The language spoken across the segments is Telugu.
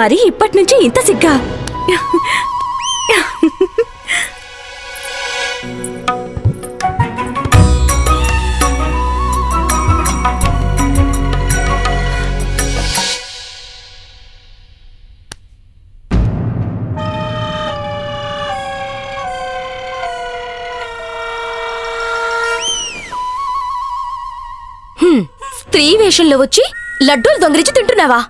మరి ఇప్పటి నుంచి ఇంత సిగ్గా? స్త్రీ వేషంలో వచ్చి లడ్డూలు దొంగిలించి తింటున్నావా?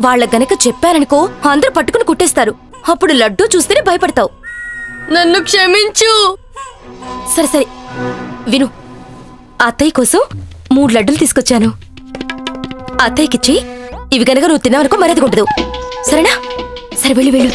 వాళ్ళ గనక చెప్పారనుకో అందరూ పట్టుకుని కుట్టేస్తారు. అప్పుడు లడ్డూ చూస్తేనే భయపడతావు. నన్ను క్షమించు. సరే సరే విను, అత్తయ్య కోసం 3 లడ్డూలు తీసుకొచ్చాను. అత్తయ్యకిచ్చి ఇవి గనక నువ్వు తిన్నావనుకో మర్యాద ఉండదు. సరేనా? సరే వెళ్ళు వెళ్ళు.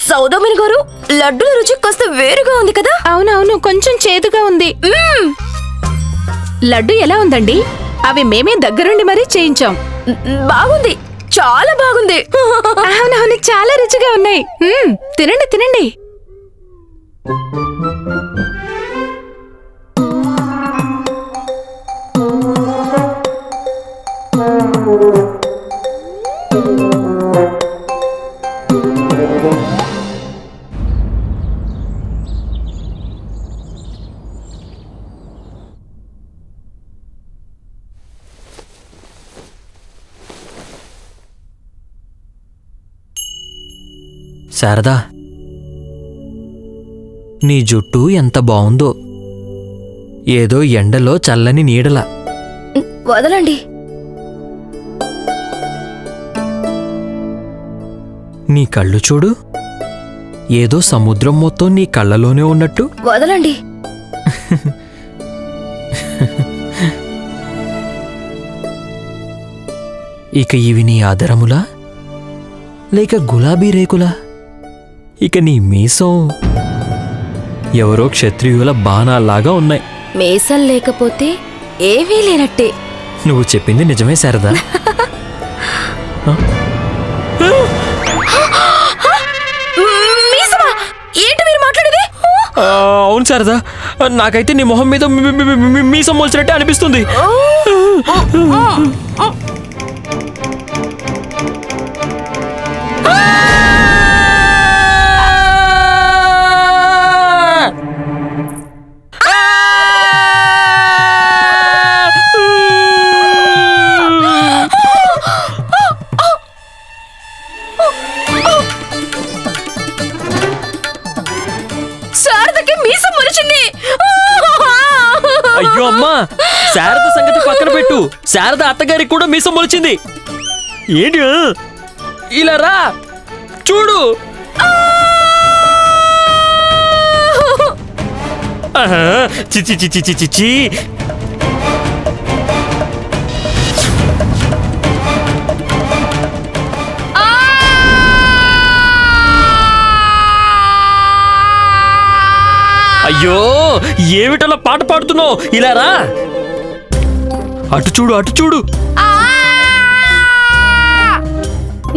సౌదామిని గారు, లడ్డూల రుచి కాస్త వేరుగా ఉంది కదా? అవునవును, కొంచెం చేదుగా ఉంది. లడ్డు ఎలా ఉందండి? అవి మేమే దగ్గరుండి మరీ చేయించాం. బాగుంది, చాలా బాగుంది. అవునవును, చాలా రుచిగా ఉన్నాయి. తినండి తినండి. శారదా, నీ జుట్టు ఎంత బావుందో, ఏదో ఎండలో చల్లని నీడలా. వదలండి. నీ కళ్ళు చూడు, ఏదో సముద్రం మొత్తం నీ కళ్ళలోనే ఉన్నట్టు. వదలండి. ఇక ఇవి నీ ఆదరములా లేక గులాబీ రేకులా? ఇక నీ మీసం ఎవరో క్షత్రియుల బాణాల్లాగా ఉన్నాయి. మీసం లేకపోతే ఏమీ లేనట్టే. నువ్వు చెప్పింది నిజమే శారదా. ఏంటి మీరు మాట్లాడేది? అవును శారదా, నాకైతే నీ మొహం మీద మీసం మోల్చినట్టే అనిపిస్తుంది. శారదకి మీసం మొలిచింది. అయ్యో అమ్మా, శారద సంగతి పక్కన పెట్టు, శారద అత్తగారికి కూడా మీసం మొలిచింది. ఏంటి ఇలా రా చూడు. చిచి చిచి చిచి చి. అయ్యో, ఏమిటలా పాట పాడుతున్నావు? ఇలా రా, అటు చూడు అటు చూడు.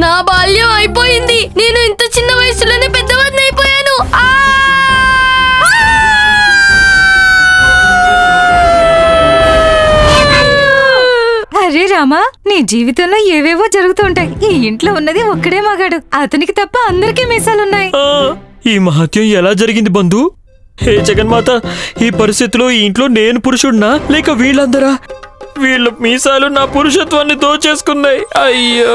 నా బాల్యం అయిపోయింది. నేను ఇంత చిన్న వయసులోనే పెద్దవాడిని అయిపోయాను. అరే రామా, నీ జీవితంలో ఏవేవో జరుగుతూ ఉంటాయి. ఈ ఇంట్లో ఉన్నది ఒక్కడే మగాడు, అతనికి తప్ప అందరికీ మీసాలున్నాయి. ఈ మహత్యం ఎలా జరిగింది బంధు? హే జగన్మాత, ఈ పరిస్థితిలో ఈ ఇంట్లో నేను పురుషుడినా లేక వీళ్ళందరా? వీళ్ళ మీసాలు నా పురుషత్వాన్ని దోచేసుకున్నాయి. అయ్యో,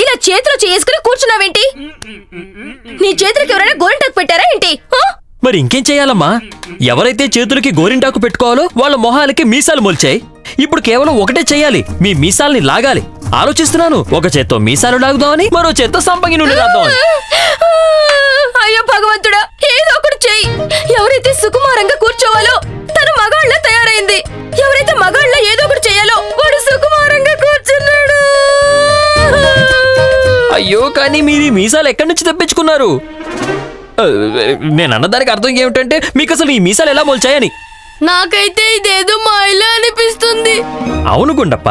ఇలా చేతులు చేసుకుని కూర్చున్నావేంటి? నీ చేతులకి ఎవరైనా గోరింటాకు పెట్టారా ఏంటి? మరి ఇంకేం చేయాలమ్మా? ఎవరైతే చేతులకి గోరింటాకు పెట్టుకోవాలో వాళ్ళ మొహాలకి మీసాలు మొల్చాయి. ఇప్పుడు కేవలం ఒకటే చెయ్యాలి, మీ మీసాల్ని లాగాలి. ఆలోచిస్తున్నాను, ఒక చేత్తో మీసాలు లాగుదామని, మరో చేత్తో సంపంగి నుండి రాద్దామని. అయ్యో భగవంతుడా, ఏదో ఒకటి చెయ్యి. ఎవరైతే సుకుమారంగా కూర్చోవాలో తను మగాళ్ళ తయారైంది, ఎవరైతే మగాళ్ళ ఏదో ఒకటి చెయ్యాలో వాడు సుకుమారంగా కూర్చున్నాడు. అయ్యో, కానీ మీరు ఈ మీసాలు ఎక్కడి నుంచి తెప్పించుకున్నారు? నేను అన్నదానికి అర్థం ఏమిటంటే మీకు అసలు ఈ మీసాలు ఎలా మొల్చాయని. నాకైతే ఇదేదో మాయలా అనిపిస్తుంది. అవును గుండప్ప,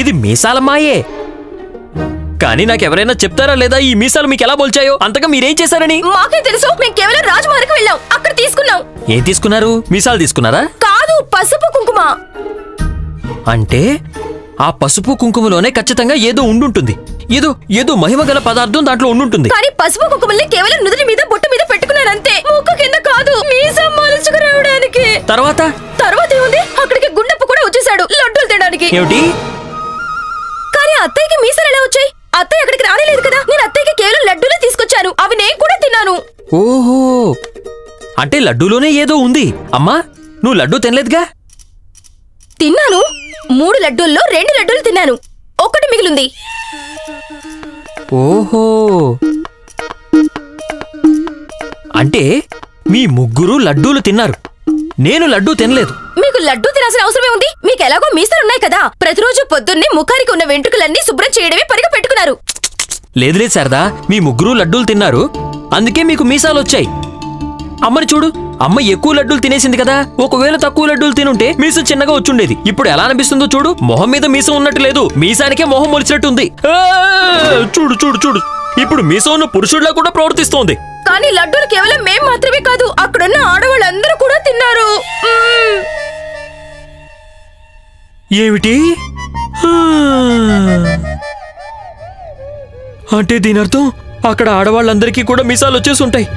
ఇది మీసాల మాయే. కానీ నాకెవరైనా చెప్తారా లేదా ఈ మీసాలు మీకు ఎలా మొల్చాయో? అంతగా మీరేం చేశారని? మాకే తెలుసు, మేము కేవలం రాజమహల్కి వెళ్ళాం, అక్కడ తీసుకున్నాం. ఏం తీసుకున్నారు? మీసాలు తీసుకున్నారా? కాదు, పసుపు కుంకుమ. అంటే ఆ పసుపు కుంకుమలోనే ఖచ్చితంగా ఏదో ఉండుంటుంది. ఏదో మహిమగల పదార్థం దాంట్లో ఉండుంటుంది. కానీ పసుపు కుంకుమల్ని కేవలం నుదుటి మీద బొట్టు మీద పెట్టుకున్నానంతే, ముక్కు కింద కాదు, మీసం మొలుచుకురావడానికి. తర్వాత ఏముంది, అక్కడికి గుండప్ప కూడా వచ్చేసాడు లడ్డూలు తినడానికి. ఏమిటి? కానీ అత్తయ్యకి మీసాలు ఎలా వచ్చాయి? అత్తయ్య అక్కడికి రాలేదు కదా. నేను అత్తయ్యకి కేవలం లడ్డూలే తీసుకొచ్చాను, అవి నేను కూడా తిన్నాను. ఓహో, అంటే లడ్డూలోనే ఏదో ఉంది. అమ్మా, నువ్వు లడ్డూ తినలేదుగా? తిన్నాను. 3 లడ్డూల్లో 2 లడ్డూలు తిన్నాను, ఒకటి మిగిలింది. ఓహో, అంటే మీ ముగ్గురు లడ్డూలు తిన్నారు, నేను లడ్డూ తినలేదు. మీకు లడ్డూ తినాల్సిన అవసరమే ఉంది? మీకు ఎలాగో మీసాలున్నాయి కదా, ప్రతిరోజు పొద్దున్నే ముఖానికి ఉన్న వెంట్రుకలన్నీ శుభ్రం చేయడమే పనిగా పెట్టుకున్నారు. లేదు శారదా, మీ ముగ్గురు లడ్డూలు తిన్నారు, అందుకే మీకు మీసాలు వచ్చాయి. అమ్మని చూడు, అమ్మ ఎక్కువ లడ్డూలు తినేసింది కదా. ఒకవేళ తక్కువ లడ్డూలు తినుంటే మీసం చిన్నగా వచ్చుండేది. ఇప్పుడు ఎలా అనిపిస్తుందో చూడు, మొహం మీద మీసం ఉన్నట్టు లేదు, మీసానికే మొహం మొలిచినట్టుంది. చూడు చూడు చూడు, ఇప్పుడు మీసం ఉన్న పురుషుడిలా కూడా ప్రవర్తిస్తోంది. కానీ లడ్డూలు కేవలం మేం మాత్రమే కాదు, అక్కడున్న ఆడవాళ్ళందరూ కూడా తిన్నారు. ఏమిటి? అంటే దీని అర్థం అక్కడ ఆడవాళ్ళందరికీ కూడా మీసాలు వచ్చేసి ఉంటాయి.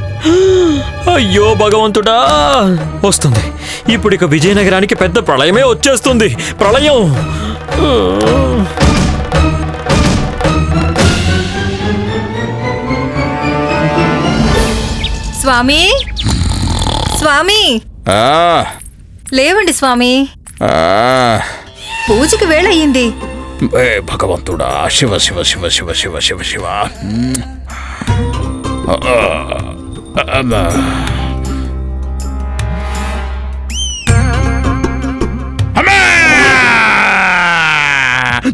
అయ్యో భగవంతుడా, వస్తుంది ఇప్పుడు. ఇక విజయనగరానికి పెద్ద ప్రళయమే వచ్చేస్తుంది. ప్రళయం. స్వామి, స్వామి, లేవండి స్వామి, పూజకి వేళ అయ్యింది. భగవంతుడా, శివ శివ శివ శివ శివ శివ శివ.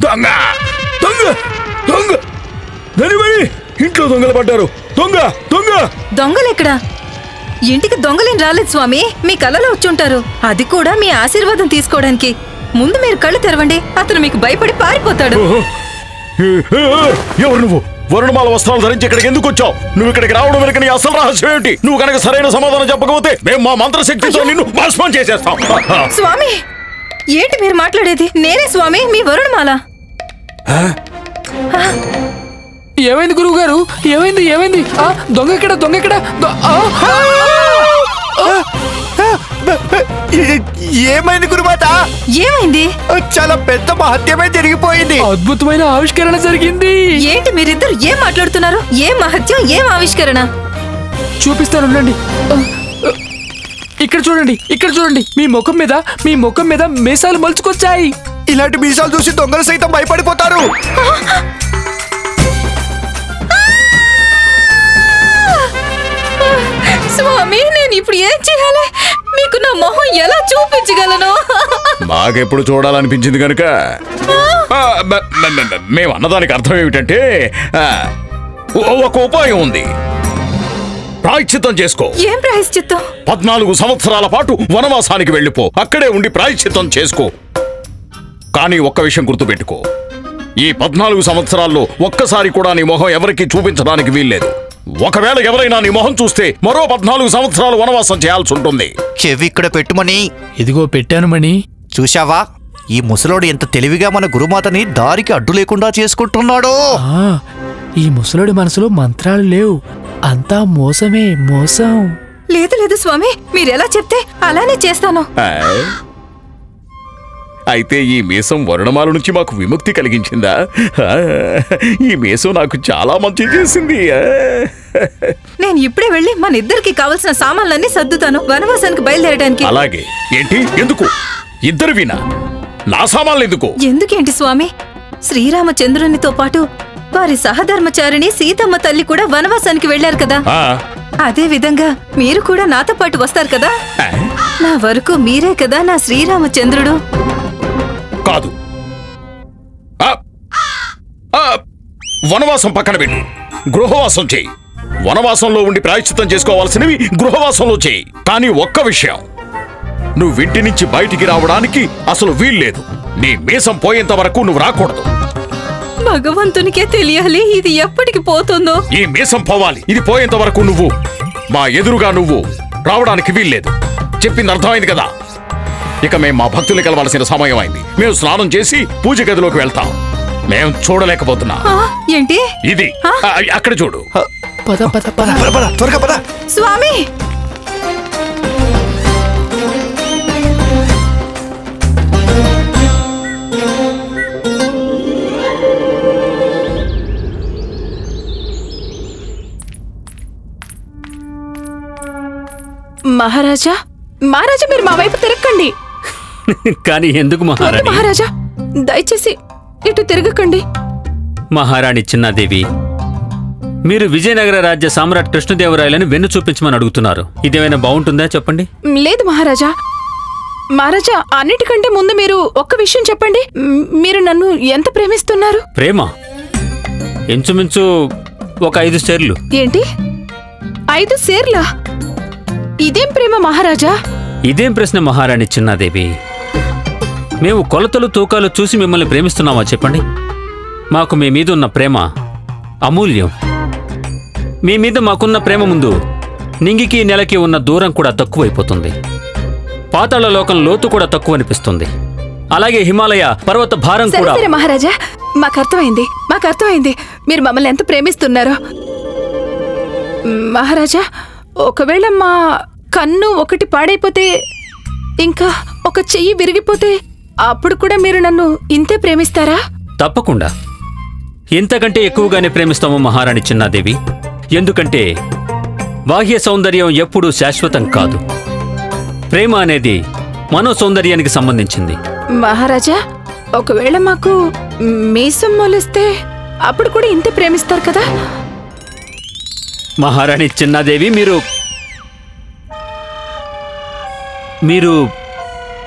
దొంగ దొంగ దొంగ, ఇంట్లో దొంగలు పడ్డారు. దొంగ దొంగ. దొంగలెక్కడా? ఇంటికి దొంగలేం రాలేదు స్వామి, మీ కళ్ళలో వచ్చుంటారు, అది కూడా మీ ఆశీర్వాదం తీసుకోవడానికి. ముందు మీరు కళ్ళు తెరవండి, అతను మీకు భయపడి పారిపోతాడు. ఎవరు నువ్వు? వరుణమాల వస్త్రాలు ధరించి ఇక్కడికి ఎందుకు వచ్చావు? నువ్వు ఇక్కడికి రావడం వెనుక నీ అసలు రహస్యం ఏంటి? నువ్వు కనుక సరైన సమాధానం చెప్పకపోతే మేము మా మంత్రశక్తితో నిన్ను భస్మం చేసేస్తాం. స్వామి, ఏంటి మీరు మాట్లాడేది? నేనే స్వామి, మీ వరుణమాల. ఏమైంది గురువు గారు? ఏమైంది? ఏమైంది? దొంగ ఎక్కడ? దొంగ ఎక్కడ? ఏమైంది గురుమాత? ఏమైంది? చాలా పెద్ద మహత్యమే జరిగిపోయింది. అద్భుతమైన ఆవిష్కరణ జరిగింది. ఏంటి మీరిద్దరు ఏం మాట్లాడుతున్నారు? ఏం మహత్యం, ఏం ఆవిష్కరణ? చూపిస్తానుండండి. ఇక్కడ చూడండి, ఇక్కడ చూడండి, మీ ముఖం మీద మీసాలు మలుచుకొచ్చాయి. ఇలాంటి మీసాలు చూసి దొంగలు సైతం భయపడిపోతారు. స్వామి, నేను ఇప్పుడు ఏం చేయాలి? మీకు నా మొహం ఎలా చూపించగలను? మాకెప్పుడు చూడాలనిపించింది కనుక మేము అన్నదానికి అర్థం ఏమిటంటే ఒక ఉపాయం ఉంది. ప్రాయశ్చిత్తం చేసుకో. ఏం ప్రాయశ్చిత్తం? 14 సంవత్సరాల పాటు వనవాసానికి వెళ్ళిపో, అక్కడే ఉండి ప్రాయశ్చిత్తం చేసుకో. కానీ ఒక్క విషయం గుర్తుపెట్టుకో, ఈ 14 సంవత్సరాల్లో ఒక్కసారి కూడా నీ మొహం ఎవరికి చూపించడానికి వీల్లేదు. ఒకవేళ ఎవరైనా నీ మొహం చూస్తే మరో 14 సంవత్సరాలు వనవాసం చేయాల్సి ఉంటుంది. చెవి ఇక్కడ పెట్టుమని. ఇదిగో పెట్టాను మణి. చూశావా, ఈ ముసలోడు ఎంత తెలివిగా మన గురుమాతని దారికి అడ్డు లేకుండా చేసుకుంటున్నాడు. ఈ ముసలుడి మనసులో మంత్రాలు లేవు, అంతా మోసమే, మోసం. లేదు లేదు స్వామి, మీరెలా చెప్తే అలానే చేస్తాను. అయితే ఈ మీసం వరుణమాల నుంచి మాకు విముక్తి కలిగించిందా? ఈ మీసం నాకు చాలా మంచి చేసింది. నేను ఇప్పుడే వెళ్ళి మన ఇద్దరికి కావలసిన సామాన్లన్నీ సర్దుతాను వనవాసానికి బయలుదేరడానికి. అలాగే. ఏంటి? ఎందుకు? ఇద్దరు వినా? నా సామాన్లు ఎందుకు? ఎందుకేంటి స్వామి? శ్రీరామచంద్రునితో పాటు వారి సహధర్మచారిణి సీతమ్మ తల్లి కూడా వనవాసానికి వెళ్లారు కదా. అదే విధంగా మీరు కూడా నాతో పాటు వస్తారు కదా. నా వరకు మీరే కదా నా శ్రీరామచంద్రుడు. కాదు, వనవాసం పక్కన పెట్టు, గృహవాసం చేయి. వనవాసంలో ఉండి ప్రాయశ్చిత్తం చేసుకోవాల్సినవి గృహవాసంలో చేయి. కానీ ఒక్క విషయం, నువ్వింటి నుంచి బయటికి రావడానికి అసలు వీల్లేదు. నీ మీసం పోయేంత వరకు నువ్వు రాకూడదు. భగవంతునికే తెలియాలి ఇది ఎప్పటికి పోతుందో. ఈ మీసం పోవాలి. ఇది పోయేంత వరకు నువ్వు మా ఎదురుగా నువ్వు రావడానికి వీల్లేదు. చెప్పింది అర్థమైంది కదా? ఇక మేము మా భక్తుల్ని కలవాల్సిన సమయం అయింది. మేము స్నానం చేసి పూజ గదిలోకి వెళ్తాం. మేము చూడలేకపోతున్నా. ఏంటి ఇది? అక్కడ చూడు. పద పద పద త్వరగా పద. స్వామి, మహారాజా మహారాజా మీరు మా వైపు తిరగకండి. కానీ ఎందుకు మహారాణి? మహారాజా దయచేసి ఇటు తిరగకండి. మహారాణి చిన్నాదేవి, మీరు విజయనగర రాజ్య సామ్రాట్ కృష్ణదేవరాయలను వెన్ను చూపించమని అడుగుతున్నారు. ఇదేమైనా బాగుంటుందా చెప్పండి. లేదు మహారాజా. మహారాజా అన్నిటికంటే ముందు మీరు ఒక్క విషయం చెప్పండి. మీరు నన్ను ఎంత ప్రేమిస్తున్నారు? ప్రేమ ఇంచుమించు ఒక 5 సేర్లు. ఏంటి 5 సేర్లా? ఇదేం ప్రేమ మహారాజా? ఇదేం ప్రశ్న మహారాణి చిన్నాదేవి? మేము కొలతలు తూకాలు చూసి మిమ్మల్ని ప్రేమిస్తున్నామా చెప్పండి. మాకు మీ మీద ఉన్న ప్రేమ అమూల్యం. మీ మీద మాకున్న ప్రేమ ముందు నింగికి నెలకి ఉన్న దూరం కూడా తక్కువైపోతుంది. పాతాళ లోకం లోతు కూడా తక్కువ అనిపిస్తుంది. అలాగే హిమాలయ పర్వత భారం కూడా. సరే మహారాజా, మాకు అర్థమైంది మీరు మమ్మల్ని ఎంత ప్రేమిస్తున్నారో. మహారాజా, ఒకవేళ మా కన్ను ఒకటి పాడైపోతే, ఇంకా ఒక చెయ్యి విరిగిపోతే అప్పుడు కూడా మీరు నన్ను ఇంతే ప్రేమిస్తారా? తప్పకుండా ఇంతకంటే ఎక్కువగానే ప్రేమిస్తాము మహారాణి చిన్నాదేవి. ఎందుకంటే బాహ్య సౌందర్యం ఎప్పుడూ శాశ్వతం కాదు. ప్రేమ అనేది మనో సౌందర్యానికి సంబంధించింది. మహారాజా, ఒకవేళ మాకు మీసం మొలిస్తే అప్పుడు కూడా ఇంతే ప్రేమిస్తారు కదా? మహారాణి చిన్నాదేవి, మీరు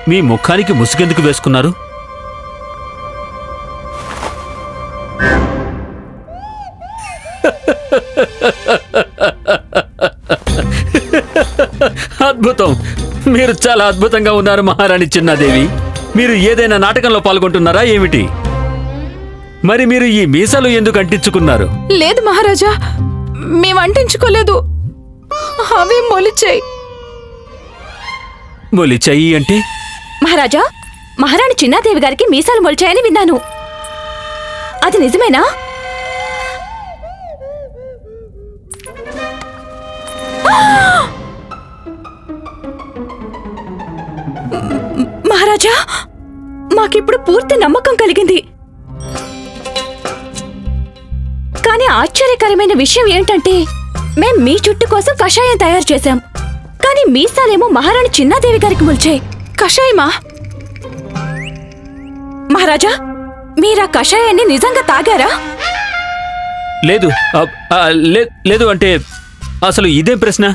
మీ ముఖానికి ముసుగెందుకు వేసుకున్నారు? అద్భుతం, మీరు చాలా అద్భుతంగా ఉన్నారు మహారాణి చిన్నాదేవి. మీరు ఏదైనా నాటకంలో పాల్గొంటున్నారా ఏమిటి? మరి మీరు ఈ మీసాలు ఎందుకు అంటించుకున్నారు? లేదు మహారాజా, మేము అంటించుకోలేదు. అవి మొలిచాయి. మొలిచాయి అంటే? మహారాజా, మహారాణి చిన్నాదేవి గారికి మీసాలు మొలిచాయని విన్నాను. అది నిజమేనా? మహారాజా, మాకిప్పుడు పూర్తి నమ్మకం కలిగింది. కానీ ఆశ్చర్యకరమైన విషయం ఏంటంటే, మేం మీ చుట్టు కోసం కషాయం తయారు చేశాం. కానీ మీసాలేమో మహారాణి చిన్నాదేవి గారికి మొలిచాయి. కషాయమా? మహారాజా, మీరా కషాయాన్ని నిజంగా తాగారా? లేదు. లేదు అంటే అసలు ఇదేం ప్రశ్న?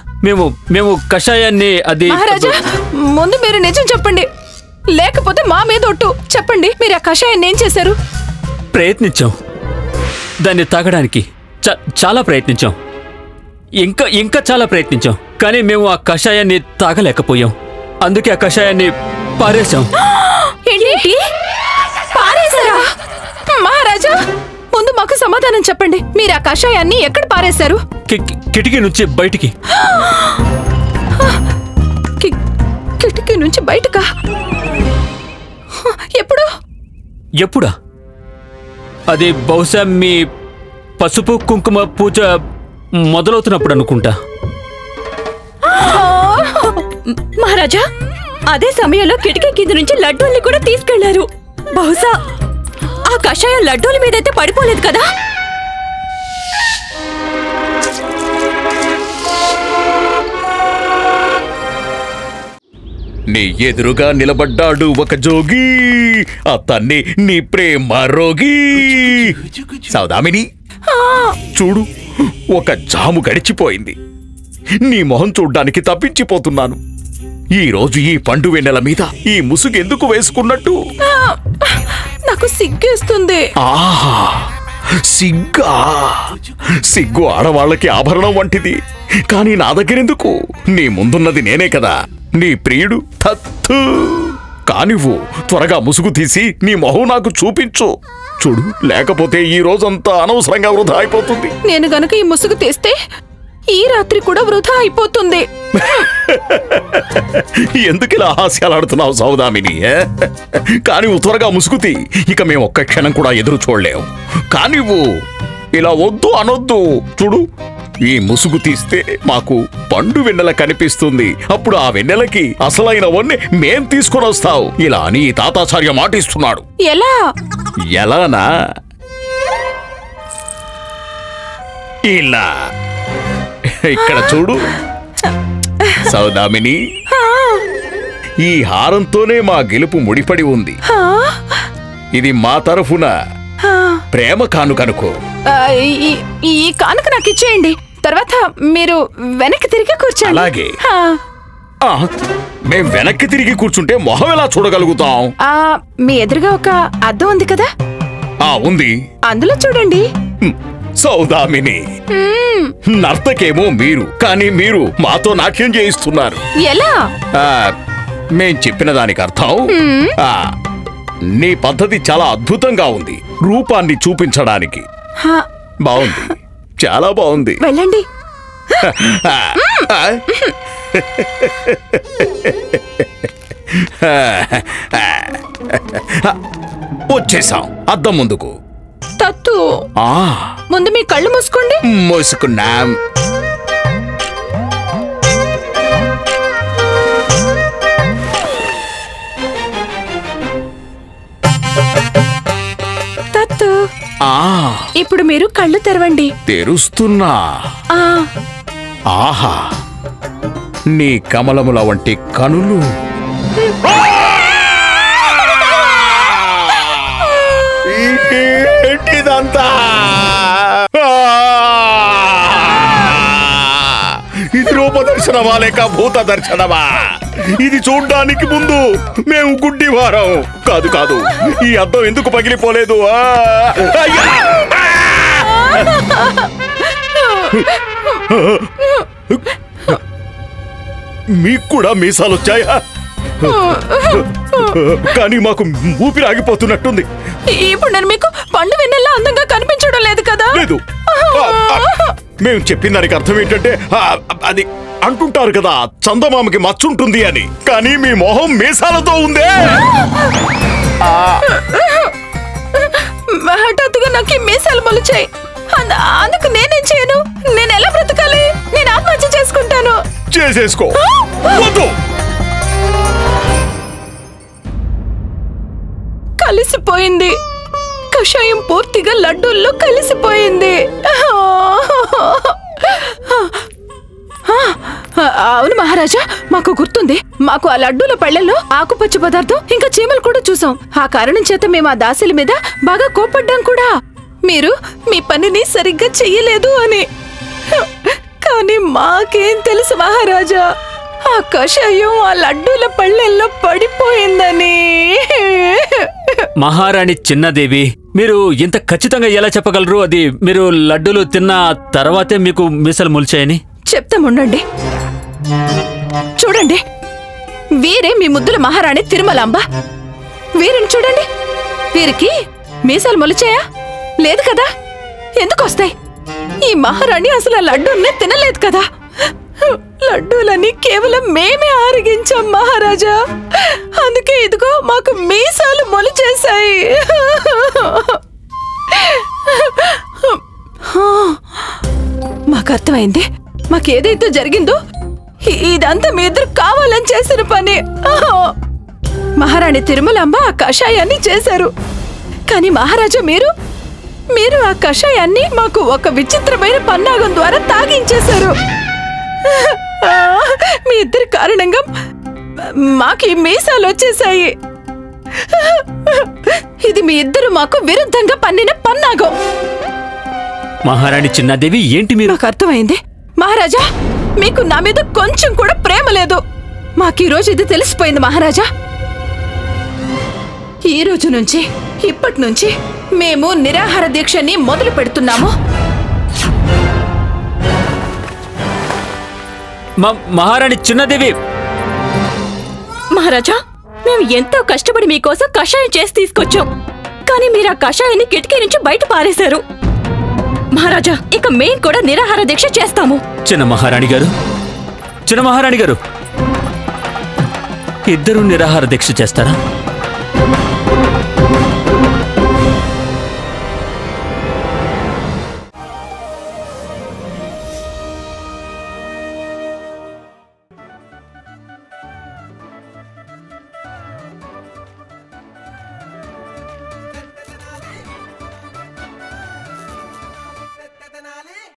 మేము కషాయాన్ని అది. మహారాజా, ముందు మీరు నిజం చెప్పండి, లేకపోతే మా మీద ఒట్టు. చెప్పండి, మీరు ఆ కషాయాన్ని ఏం చేశారు? ప్రయత్నించాం దాన్ని తాగడానికి. చాలా ప్రయత్నించాం. ఇంకా చాలా ప్రయత్నించాం. కానీ మేము ఆ కషాయాన్ని తాగలేకపోయాం. అందుకే ఆ కషాయాన్ని పారేశాం. ఏంటి? పారేశారా? మహారాజా, ముందు మాకు సమాధానం చెప్పండి. మీరు ఆ కషాయాన్ని ఎక్కడ పారేశారు? కిటికీ నుంచి బయటికి. కిటికీ నుంచి బయటకా? ఎప్పుడా? అది బహుశా మీ పసుపు కుంకుమ పూజ మొదలవుతున్నప్పుడు అనుకుంటా. మహారాజా, అదే సమయంలో కిటికీ కింద నుంచి లడ్డూల్ని కూడా తీసుకెళ్లారు. బహుశా ఆ కషాయం లడ్డూల మీదైతే పడిపోలేదు కదా? నీ ఎదురుగా నిలబడ్డాడు ఒక జోగి, అతన్ని నీ ప్రేమ రోగి. సౌదామిని చూడు, ఒక జాము గడిచిపోయింది. నీ మొహం చూడ్డానికి తప్పించిపోతున్నాను. ఈ రోజు ఈ పండు వెన్నెల మీద ఈ ముసుగు ఎందుకు వేసుకున్నట్టు? నాకు సిగ్గేస్తుంది. ఆహా, సిగ్గా? సిగ్గు ఆడవాళ్ళకి ఆభరణం వంటిది. కానీ నా దగ్గరెందుకు? నీ ముందున్నది నేనే కదా, నీ ప్రియుడు తత్తు. కానివ్వు, త్వరగా ముసుగు తీసి నీ మొహం నాకు చూపించు. చూడు, లేకపోతే ఈ రోజంతా అనవసరంగా వృధా అయిపోతుంది. నేను గనుక ఈ ముసుగు తీస్తే ఈ రాత్రి కూడా వృధా అయిపోతుంది. ఎందుకిలా హాస్యాలాడుతున్నావు సౌదామిని? కానీ త్వరగా ముసుగుతి, ఇక మేము ఒక్క క్షణం కూడా ఎదురు చూడలేము. కానివ్వు, ఇలా వద్దు అనొద్దు. చూడు, ఈ ముసుగు తీస్తే మాకు పండు వెన్నెల కనిపిస్తుంది. అప్పుడు ఆ వెన్నెలకి అసలైన వన్నె మేం తీసుకొని వస్తావు. ఇలా అని ఈ తాతాచార్య మాటిస్తున్నాడు. ఎలా? ఎలానా? ఇలా. ఇక్కడ చూడు సౌదామిని, ఈ హారంతోనే మా గెలుపు ముడిపడి ఉంది. ఇది మా తరఫున ప్రేమ కానుకనుకో. ఈ కానుక నాకు ఇచ్చేయండి. తర్వాత మీరు వెనక్కి తిరిగి కూర్చోండి. అలాగే. మేం వెనక్కి తిరిగి కూర్చుంటే మొహం ఎలా చూడగలుగుతాం? మీ ఎదురుగా ఒక అద్దం ఉంది కదా? ఉంది. అందులో చూడండి. సౌదామిని, నర్తకేమో మీరు, కానీ మీరు మాతో నాట్యం చేయిస్తున్నారు. ఎలా? మేం చెప్పిన దానికి అర్థం, నీ పద్ధతి చాలా అద్భుతంగా ఉంది. రూపాన్ని చూపించడానికి బాగుంది, చాలా బాగుంది. వెళ్ళండి. వచ్చేసాం అద్దం ముందుకు. తత్తు, ముందు మీ కళ్ళు మూసుకోండి. మూసుకున్నాం. తత్తు, ఇప్పుడు మీరు కళ్ళు తెరవండి. తెరుస్తున్నా. ఆహా, నీ కమలముల వంటి కనులు. ఏంటిదంతా? ఇది రూపదర్శనమా లేక భూత దర్శనమా? ఇది చూడ్డానికి ముందు మేము గుడ్డివారం. కాదు కాదు, ఈ అద్దం ఎందుకు పగిలిపోలేదు? మీకు కూడా మీసాలు వచ్చాయా? కానీ మాకు ఊపిరి ఆగిపోతున్నట్టుంది. ఇప్పుడు నేను మీకు పండు వెన్నెల్లా అందంగా కనిపించడం లేదు కదా? లేదు. మేము చెప్పిన దానికి అర్థం ఏంటంటే, అది అంటుంటారు కదా, చందమామకి మచ్చుంటుంది అని. కానీ మీ మొహం మీసాలతో ఉందే. హఠాత్తుగా నాకు మీసాలు మొలిచాయి. అందుకు నేనేం చేయను? నేను ఎలా బ్రతకాలి? నేను ఆత్మహత్య చేసుకుంటాను. చేసేసుకో. వద్దు. కలిసిపోయింది. కషాయం పూర్తిగా లడ్డూల్లో కలిసిపోయింది. అవును మహారాజా, మాకు గుర్తుంది. మాకు ఆ లడ్డూల పళ్ళెల్లో ఆకుపచ్చ పదార్థం ఇంకా చీమలు కూడా చూసాం. ఆ కారణం చేత మేము ఆ దాసిల మీద బాగా కోపడ్డాం కూడా. మీరు మీ పనిని సరిగ్గా చెయ్యలేదు అని. కానీ మాకేం తెలుసు మహారాజా, ఆ కషాయం ఆ లడ్డూల పళ్ళెల్లో పడిపోయిందని. మహారాణి చిన్నదేవి, మీరు ఇంత ఖచ్చితంగా ఎలా చెప్పగలరు? అది మీరు లడ్డూలు తిన్న తర్వాతే మీకు మీసాలు మొలిచాయని? చెప్తాముండండి. చూడండి, వీరే మీ ముద్దుల మహారాణి తిరుమలాంబ. వీరిని చూడండి. వీరికి మీసాలు మొలిచాయా? లేదు కదా. ఎందుకు వస్తాయి? ఈ మహారాణి అసలు ఆ లడ్డూల్ని తినలేదు కదా. లడ్డూలని కేవలం మేమే ఆరగించాం మహారాజా. అందుకే ఇదిగో మాకు మీసాలు మొలిచేశాయి. మాకు అర్థమైంది. మాకేదైతే జరిగిందో ఇదంతా మీ ఇద్దరు కావాలని చేసిన పని. మహారాణి తిరుమలాంబ ఆ కషాయాన్ని చేశారు. కానీ మహారాజా, మీరు ఆ కషాయాన్ని మాకు ఒక విచిత్రమైన పన్నాగం ద్వారా తాగించేశారు. మీ ఇద్దరి కారణంగా మాకు మీసాలు వచ్చేసాయి. ఇది మీ ఇద్దరు మాకు విరుద్ధంగా పన్నిన పన్నాగం. మహారాణి చిన్నాదేవి, ఏంటి మీరు? నాకు అర్థమైంది మహారాజా, మీకు నా మీద కొంచెం కూడా ప్రేమ లేదు. మాకు ఈ రోజు ఇది తెలిసిపోయింది మహారాజా. ఈ రోజు నుంచి, ఇప్పటి నుంచి మేము నిరాహార దీక్షని మొదలు పెడుతున్నాము. మహారాణి చిన్నాదేవి. మహారాజా, మేము ఎంతో కష్టపడి మీకోసం కషాయం చేసి తీసుకొచ్చాం, కానీ మీరు ఆ కషాయాన్ని కిటికీ నుంచి బయట పారేశారు. మహారాజా, ఇక మేము కూడా నిరాహార దీక్ష చేస్తాము. చిన్న మహారాణి గారు, చిన్న మహారాణి గారు, ఇద్దరు నిరాహార దీక్ష చేస్తారా?